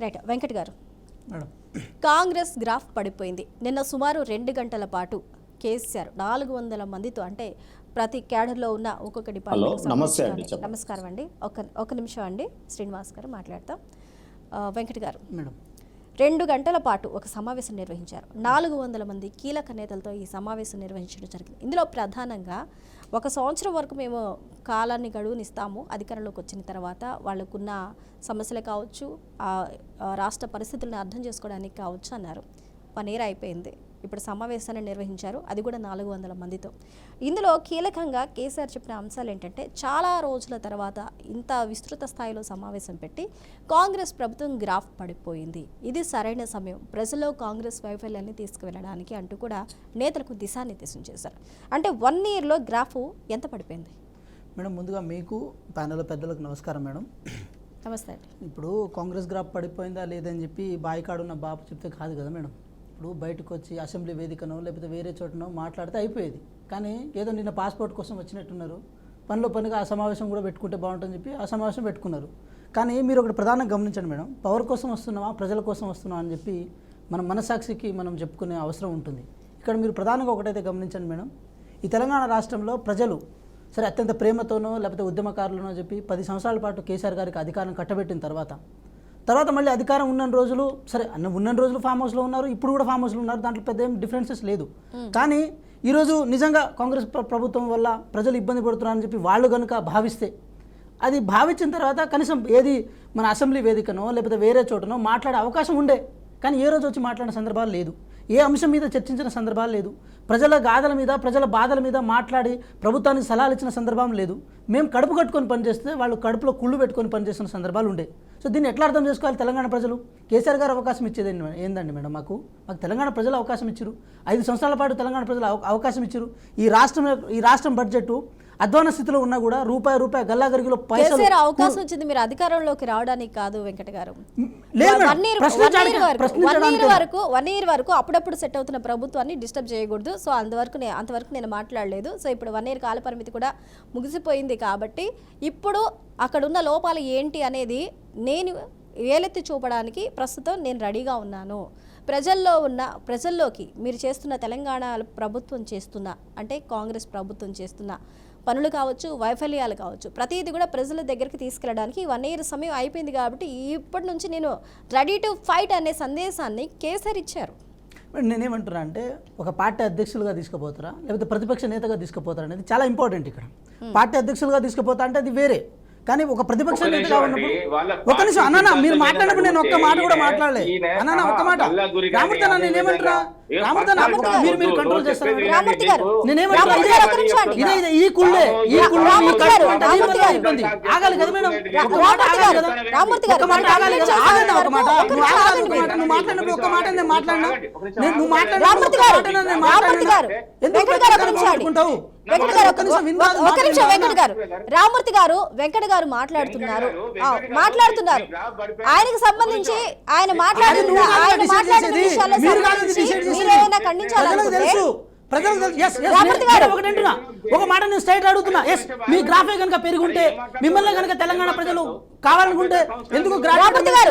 Right Venkat గారు, madam Congress graph పడిపోయింది. నిన్న సుమారు 2 గంటల పాటు కేసీఆర్ 400 మందితో, అంటే ప్రతి క్యాడర్లో ఉన్న ఒక్కొక్క డిపార్ట్మెంట్. నమస్కారం అండి, ఒక నిమిషం అండి, శ్రీనివాస్ గారు మాట్లాడతాం. వెంకట్ గారు, మేడం 2 గంటల పాటు ఒక సమావేశం నిర్వహించారు. 400 మంది కీలక నేతలతో ఈ సమావేశం నిర్వహించడం జరిగింది. ఇందులో ప్రధానంగా 1 సంవత్సరం వరకు మేము కాలాన్ని గడువునిస్తాము, అధికారంలోకి వచ్చిన తర్వాత వాళ్ళకున్న సమస్యలు కావచ్చు, రాష్ట్ర పరిస్థితులను అర్థం చేసుకోవడానికి కావచ్చు అన్నారు. 1 year అయిపోయింది. ఇప్పుడు సమావేశాన్ని నిర్వహించారు, అది కూడా 400 మందితో. ఇందులో కీలకంగా కేసీఆర్ చెప్పిన అంశాలు ఏంటంటే, చాలా రోజుల తర్వాత ఇంత విస్తృత స్థాయిలో సమావేశం పెట్టి కాంగ్రెస్ ప్రభుత్వం గ్రాఫ్ పడిపోయింది, ఇది సరైన సమయం ప్రజల్లో కాంగ్రెస్ వైఫల్యాన్ని తీసుకువెళ్ళడానికి అంటూ కూడా నేతలకు దిశానిర్దేశం చేశారు. అంటే 1 yearలో గ్రాఫ్ ఎంత పడిపోయింది? మేడం ముందుగా మీకు ప్యానెల్ పెద్దలకు నమస్కారం మేడం. నమస్తే అండి. ఇప్పుడు కాంగ్రెస్ గ్రాఫ్ పడిపోయిందా లేదని చెప్పి బాయికాడున్న బాబు చెప్తే కాదు కదా మేడం. ఇప్పుడు బయటకు వచ్చి అసెంబ్లీ వేదికనో లేకపోతే వేరే చోటనో మాట్లాడితే అయిపోయేది. కానీ ఏదో నిన్న పాస్పోర్ట్ కోసం వచ్చినట్టున్నారు, పనిలో పనిగా ఆ సమావేశం కూడా పెట్టుకుంటే బాగుంటుందని చెప్పి ఆ సమావేశం పెట్టుకున్నారు. కానీ మీరు ఒకటి ప్రధానంగా గమనించండి మేడం, పవర్ కోసం వస్తున్నామా ప్రజల కోసం వస్తున్నామా అని చెప్పి మన మనసాక్షికి మనం చెప్పుకునే అవసరం ఉంటుంది. ఇక్కడ మీరు ప్రధానంగా ఒకటైతే గమనించండి మేడం, ఈ తెలంగాణ రాష్ట్రంలో ప్రజలు సరే అత్యంత ప్రేమతోనో లేకపోతే ఉద్యమకారులనో చెప్పి 10 సంవత్సరాల పాటు కేసీఆర్ గారికి అధికారం కట్టబెట్టిన తర్వాత మళ్ళీ అధికారం ఉన్న రోజులు సరే ఉన్న రోజులు ఫామ్ హౌస్లో ఉన్నారు, ఇప్పుడు కూడా ఫామ్ హౌస్లో ఉన్నారు, దాంట్లో పెద్ద ఏం డిఫరెన్సెస్ లేదు. కానీ ఈరోజు నిజంగా కాంగ్రెస్ ప్రభుత్వం వల్ల ప్రజలు ఇబ్బంది పడుతున్నారని చెప్పి వాళ్ళు కనుక భావిస్తే, అది భావించిన తర్వాత కనీసం ఏది మన అసెంబ్లీ వేదికనో లేకపోతే వేరే చోటనో మాట్లాడే అవకాశం ఉండే. కానీ ఏ రోజు వచ్చి మాట్లాడిన సందర్భాలు లేదు, ఏ అంశం మీద చర్చించిన సందర్భాలు లేదు, ప్రజల గాథల మీద ప్రజల బాధల మీద మాట్లాడి ప్రభుత్వానికి సలహాలు ఇచ్చిన సందర్భం లేదు. మేము కడుపు కట్టుకొని పనిచేస్తే వాళ్ళు కడుపులో కుళ్ళు పెట్టుకొని పనిచేస్తున్న సందర్భాలు ఉండే. సో దీన్ని ఎట్లా అర్థం చేసుకోవాలి తెలంగాణ ప్రజలు? కేసీఆర్ గారు అవకాశం ఇచ్చేది ఏందండి మేడం? మాకు తెలంగాణ ప్రజలు అవకాశం ఇచ్చారు, 5 సంవత్సరాల పాటు తెలంగాణ ప్రజలు అవకాశం ఇచ్చారు. ఈ రాష్ట్రం బడ్జెట్ అధ్వాన స్థితిలో ఉన్నా కూడా రూపాయి గల్లాగరిగిలో పైసలు అవకాశం వచ్చింది మీరు అధికారంలోకి రావడానికి కాదు వెంకట గారు. 1 year వరకు అప్పుడప్పుడు సెట్ అవుతున్న ప్రభుత్వాన్ని డిస్టర్బ్ చేయకూడదు. సో అంతవరకు నేను మాట్లాడలేదు. సో ఇప్పుడు 1 year కాల పరిమితి కూడా ముగిసిపోయింది కాబట్టి ఇప్పుడు అక్కడున్న లోపాలు ఏంటి అనేది నేను వేలెత్తి చూపడానికి ప్రస్తుతం నేను రెడీగా ఉన్నాను. ప్రజల్లోకి మీరు చేస్తున్న తెలంగాణ ప్రభుత్వం చేస్తున్న, అంటే కాంగ్రెస్ ప్రభుత్వం చేస్తున్న పనులు కావచ్చు, వైఫల్యాలు కావచ్చు, ప్రతిదీ కూడా ప్రజల దగ్గరికి తీసుకెళ్ళడానికి 1 year సమయం అయిపోయింది కాబట్టి ఇప్పటి నుంచి నేను రెడీ టు ఫైట్ అనే సందేశాన్ని కేసీఆర్ ఇచ్చారు. నేనేమంటున్నా అంటే, ఒక పార్టీ అధ్యక్షులుగా తీసుకుపోతారా లేకపోతే ప్రతిపక్ష నేతగా తీసుకుపోతారా అనేది చాలా ఇంపార్టెంట్. ఇక్కడ పార్టీ అధ్యక్షులుగా తీసుకుపోతా అంటే అది వేరే, కానీ ఒక ప్రతిపక్ష నేతగా ఉన్నప్పుడు ఒక నిమిషం అన్న మీరు మాట్లాడినప్పుడు నేను ఒక్క మాట కూడా మాట్లాడలే అన్న, ఒక్క మాట రామూర్తి నేను ఏమంటున్నా, రామూర్తి మీరు కంట్రోల్ చేస్తారు. నేనేమంటున్నా ఈ కుళ్ళే ఆగాలి కదా మేడం, ఒక మాట ఆగాలి కదా, ఒక మాట ఆగాలి కదా, ఆగండి ఒక మాట, నువ్వు ఆగాలి ఒక మాట, నువ్వు మాట్లాడినప్పుడు ఒక్క మాట నేను మాట్లాడినా, నువ్వు మాట్లాడినప్పుడు నేను మాట్లాడినా ఎందుకు పెట్టుకుంటావు? రామూర్తి గారు వెంకట గారు మాట్లాడుతున్నారు. ఆయనకు సంబంధించి ఆయన మాట్లాడిన విషయాల్లో ఒక మాట నేను స్ట్రైట్ అడుగుతున్నా. మీ గ్రాఫే కనుక పెరుగుంటే మిమ్మల్ని కనుక తెలంగాణ ప్రజలు కావాలనుకుంటే ఎందుకు రామూర్తి గారు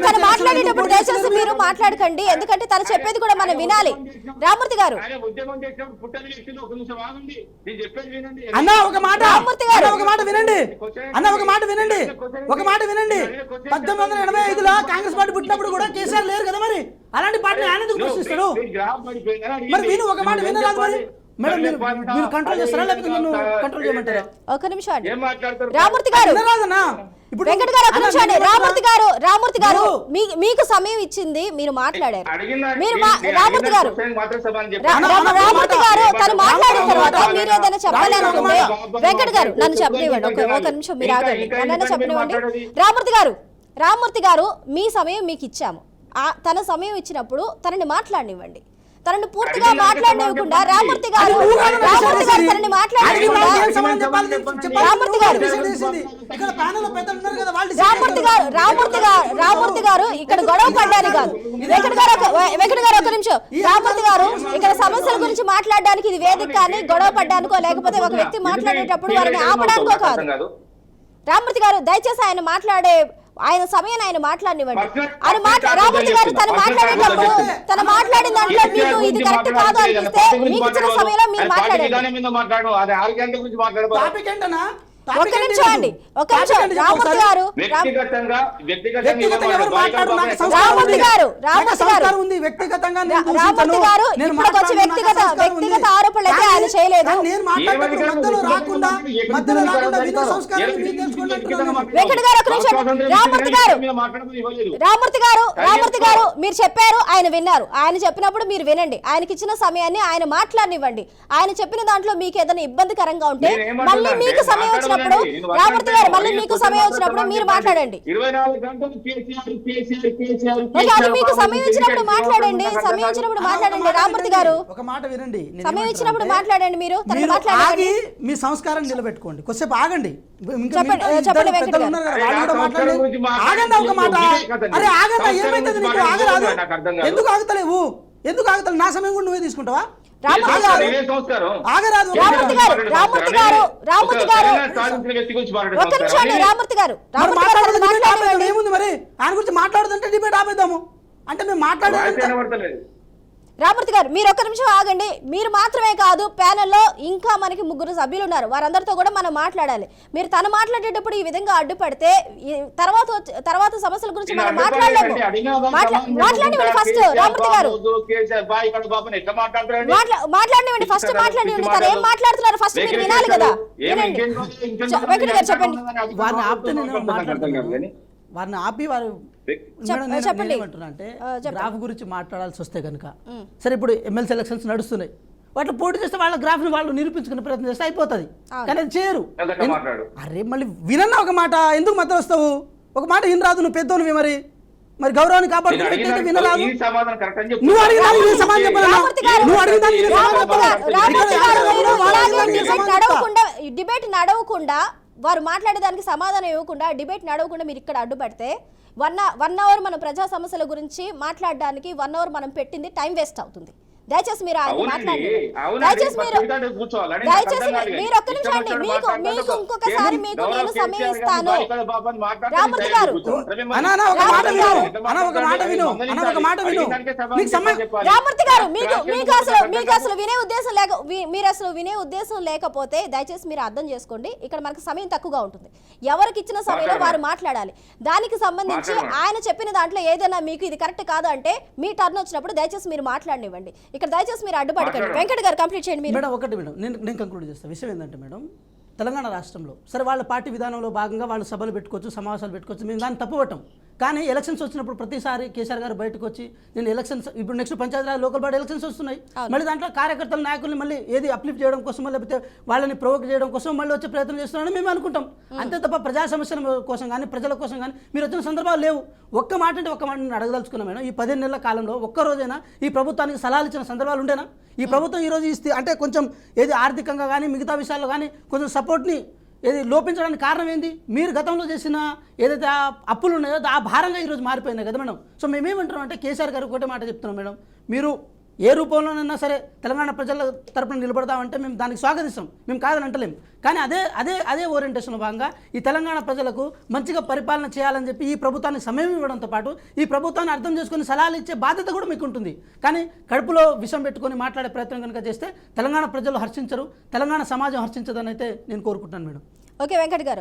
తను మాట్లాడేటప్పుడు దయచేసి మీరు మాట్లాడకండి, ఎందుకంటే తను చెప్పేది కూడా మనం వినాలి. రామూర్తి గారు అన్న ఒక మాట వినండి, అన్న ఒక మాట వినండి, 1885లో కాంగ్రెస్ పార్టీ పుట్టినప్పుడు కూడా కేసీఆర్ లేరు కదా, మరి అలాంటి పార్టీని ఆయన ఎందుకు ప్రశ్నిస్తాడు? మరి విను, ఒక మాట వినరాదు మరి మేడం, మీరు కంట్రోల్ చేస్తారా లేకపోతే నన్ను కంట్రోల్ చేయమంటారా? ఒక నిమిషం అండి రామూర్తి గారు, వెంకట గారు ఒక నిమిషం అండి. రామూర్తి గారు మీకు సమయం ఇచ్చింది, మీరు మాట్లాడారు. రామూర్తి గారు తను మాట్లాడిన తర్వాత మీరు ఏదైనా చెప్పాలనుకుంటే వెంకట గారు నన్ను చెప్పనివ్వండి, ఒక నిమిషం మీరు ఆగండి, నన్ను చెప్పనివ్వండి. రామూర్తి గారు మీ సమయం మీకు ఇచ్చాము, తన సమయం ఇచ్చినప్పుడు తనని మాట్లాడనివ్వండి. తనని పూర్తిగా మాట్లాడనివ్వకుండా రామూర్తి గారు తనని మాట్లాడనివ్వకుండా రామూర్తి గారు ఇక్కడ గొడవ పడ్డారు కాదు. వెంకట గారు ఒక నిమిషం. రామూర్తి గారు ఇక్కడ సమస్యల గురించి మాట్లాడడానికి ఇది వేదిక కానీ గొడవ పడ్డానికో లేకపోతే ఒక వ్యక్తి మాట్లాడేటప్పుడు వారిని ఆపడానికో కాదు. రామూర్తి గారు దయచేసి ఆయన మాట్లాడే ఆయన సమయాన్ని ఆయన మాట్లాడినివ్వండి. Personal- ఆయన రామూర్తి గారు తను మాట్లాడేటప్పుడు తను మాట్లాడిన దాంట్లో మీకు ఇది కరెక్ట్ కాదు అనిపిస్తే మీకు ఇచ్చిన సమయంలో మీరు మాట్లాడండి. టాపిక్ ఏంటన్నా? ఒక్క నిమిషం అండి, ఒక్క నిమిషం. రామూర్తి గారు వ్యక్తిగతంగా ఎవరు మాట్లాడు? నాకు రామూర్తి గారు, నాకు సంస్కారం ఉంది. వ్యక్తిగతంగా నేను దూషించను. రామూర్తి గారు నేను ఇప్పటికి వచ్చి మాట్లాడను, నాకు సంస్కారం ఉంది. వ్యక్తిగత ఆరోపణలు అయితే ఆయన చేయలేదు. కానీ నేను మాట్లాడేటప్పుడు మధ్యలో రాకుండా వినే సంస్కారం మీరు తెలుసుకున్నట్టున్నాను. వెంకట గారు ఒక నిమిషం. రామూర్తి గారు మీరు చెప్పారు, ఆయన విన్నారు. ఆయన చెప్పినప్పుడు మీరు వినండి. ఆయనకి ఇచ్చిన సమయాన్ని ఆయన మాట్లాడనివ్వండి. ఆయన చెప్పిన దాంట్లో మీకు ఏదైనా ఇబ్బందికరంగా ఉంటే మళ్ళీ మీకు సమయం వచ్చినప్పుడు రామూర్తి గారు మళ్ళీ మీకు సమయం వచ్చినప్పుడు మీరు మాట్లాడండి. 24 గంటలు కేసీఆర్ ఓకే, అది మీకు సమయం ఇచ్చినప్పుడు మాట్లాడండి. సమయం ఇచ్చినప్పుడు మాట్లాడండి రామూర్తి గారు. ఒక మాట వినండి. సమయం ఇచ్చినప్పుడు మాట్లాడండి. మీరు మీరు మాట్లాడండి. ఆగి మీ సంస్కారం నిలబెట్టుకోండి. కొద్దిసేపు ఆగండి. ఇంకా చెప్పండి, మిగతా చెప్పండి ఇద్దరు వెంకట పెద్దలు గారు. ఉన్నారు కదా, వాళ్ళు కూడా మాట్లాడండి. ఆగండి ఒక మాట. అరే ఆగండి, ఏమైతుంది నీకు? ఆగరాదు. ఎందుకు ఆగుతలేవు? ఎందుకు ఆగుతలేవు? నా సమయం కూడా నువ్వే తీసుకుంటావా? ఆగరాదు. రామూర్తి గారు ఒక్క నిమిషం అండి. రామూర్తి గారు మాట్లాడండి. ఏముంది మరి? ఆయన గురించి మాట్లాడుతుంటే డిబేట్ ఆపేద్దాము అంటే మేము మాట్లాడేది. రామూర్తి గారు మీరు ఒక్క నిమిషం ఆగండి. మీరు మాత్రమే కాదు, ప్యానెల్లో ఇంకా మనకి 3 సభ్యులు ఉన్నారు. వారందరితో కూడా మనం మాట్లాడాలి. మీరు తను మాట్లాడేటప్పుడు ఈ విధంగా అడ్డుపడితే తర్వాత సమస్యల గురించి మనం మాట్లాడలేము. మాట్లాడండి ఫస్ట్. రామూర్తి గారు మాట్లాడినివ్వండి. ఫస్ట్ మాట్లాడినివ్వండి. తను ఏం మాట్లాడుతున్నారు ఫస్ట్ మీరు వినాలి కదా. వినండి. వెంకట గారు చెప్పండి. వారిని ఆపితే నేను మాట్లాడతాను. వారిని ఆపి వారు చెప్పండి. అంటే గ్రాఫ్ గురించి మాట్లాడాల్సి వస్తే కనుక సరే, ఇప్పుడు ఎమ్మెల్సీ ఎలక్షన్స్ నడుస్తున్నాయి. వాటిలో పోటీ చేస్తే వాళ్ళ గ్రాఫ్ ని వాళ్ళు నిరూపించుకునే ప్రయత్నం చేస్తే అయిపోతుంది. కానీ అది చేయరు. అరే మళ్ళీ వినన్నా ఒక మాట, ఎందుకు మధ్య వస్తావు? ఒక మాట వినరాదు. నువ్వు పెద్దోనివి మరి గౌరవాన్ని కాపాడుకుంటే వినరాదు. నువ్వు అడిగిన దానికి సమాధానం చెప్పాలి. నువ్వు అడిగిన దానికి డిబేట్ నడవకుండా వారు మాట్లాడేదానికి సమాధానం ఇవ్వకుండా డిబేట్ నడవకుండా మీరు ఇక్కడ అడ్డుపడితే 1 అవర్ మనం ప్రజా సమస్యల గురించి మాట్లాడడానికి 1 అవర్ మనం పెట్టింది టైం వేస్ట్ అవుతుంది. దయచేసి మీరు మాట్లాడండి. దయచేసి మీరు ఒక్క నిమిషం అండి. మీకు ఇంకొకసారి మీకు నేను సమయం ఇస్తాను. రామూర్తి గారు రామూర్తి గారు మీకు అసలు వినే ఉద్దేశం మీరు అసలు వినే ఉద్దేశం లేకపోతే దయచేసి మీరు అర్థం చేసుకోండి. ఇక్కడ మనకు సమయం తక్కువగా ఉంటుంది. ఎవరికి ఇచ్చిన సమయంలో వారు మాట్లాడాలి. దానికి సంబంధించి ఆయన చెప్పిన దాంట్లో ఏదైనా మీకు ఇది కరెక్ట్ కాదు అంటే మీ టర్న్ వచ్చినప్పుడు దయచేసి మీరు మాట్లాడనివ్వండి. ఇక్కడ దయచేసి మీరు అడ్డుపడకండి. వెంకట గారు కంప్లీట్ చేయండి. మేడం ఒకటి మేడం, నేను కంక్లూడ్ చేస్తాను. విషయం ఏంటంటే మేడం, తెలంగాణ రాష్ట్రంలో సరే వాళ్ళ పార్టీ విధానంలో భాగంగా వాళ్ళు సభలు పెట్టుకోవచ్చు, సమావేశాలు పెట్టుకోవచ్చు, మేము దాన్ని తప్పుపట్టం. కానీ ఎలక్షన్స్ వచ్చినప్పుడు ప్రతిసారి కేసీఆర్ గారు బయటకు వచ్చి నేను ఎలక్షన్స్ ఇప్పుడు next Panchayati Raj local body elections వస్తున్నాయి, మళ్ళీ దాంట్లో కార్యకర్తల నాయకుల్ని మళ్ళీ ఏది అప్లిఫ్ట్ చేయడం కోసమో లేకపోతే వాళ్ళని ప్రొవోక్ చేయడం కోసం మళ్ళీ వచ్చే ప్రయత్నం చేస్తున్నారని మేము అనుకుంటాం. అంతే తప్ప ప్రజా సమస్యల కోసం కానీ ప్రజల కోసం కానీ మీరు వచ్చిన సందర్భాలు లేవు. ఒక్క మాట అంటే ఒక్క మాట నేను అడగదలుచుకున్నాం మేడం. ఈ 15 నెలల కాలంలో ఒక్కరోజైనా ఈ ప్రభుత్వానికి సలహాలు ఇచ్చిన సందర్భాలు ఉండేనా? ఈ ప్రభుత్వం ఈరోజు అంటే కొంచెం ఏది ఆర్థికంగా కానీ మిగతా విషయాల్లో కానీ కొంచెం సపోర్ట్ని ఏది లోపించడానికి కారణం ఏంది? మీరు గతంలో చేసిన ఏదైతే అప్పులు ఉన్నాయో ఆ భారంగా ఈరోజు మారిపోయినాయి కదా మేడం. సో మేమేమంటున్నాం అంటే కేసీఆర్ గారు ఒకటే మాట చెప్తున్నాం మేడం, మీరు ఏ రూపంలోనైనా సరే తెలంగాణ ప్రజల తరపున నిలబడతామంటే మేము దానికి స్వాగతిస్తాం, మేము కాదని అంటలేం. కానీ అదే ఓరియంటేషన్లో భాగంగా ఈ తెలంగాణ ప్రజలకు మంచిగా పరిపాలన చేయాలని చెప్పి ఈ ప్రభుత్వానికి సమయం ఇవ్వడంతో పాటు ఈ ప్రభుత్వాన్ని అర్థం చేసుకుని సలహాలు ఇచ్చే బాధ్యత కూడా మీకు ఉంటుంది. కానీ కడుపులో విషం పెట్టుకొని మాట్లాడే ప్రయత్నం కనుక చేస్తే తెలంగాణ ప్రజలు హర్షించరు, తెలంగాణ సమాజం హర్షించదని అయితే నేను కోరుకుంటున్నాను మేడం. ఓకే వెంకట్ గారు.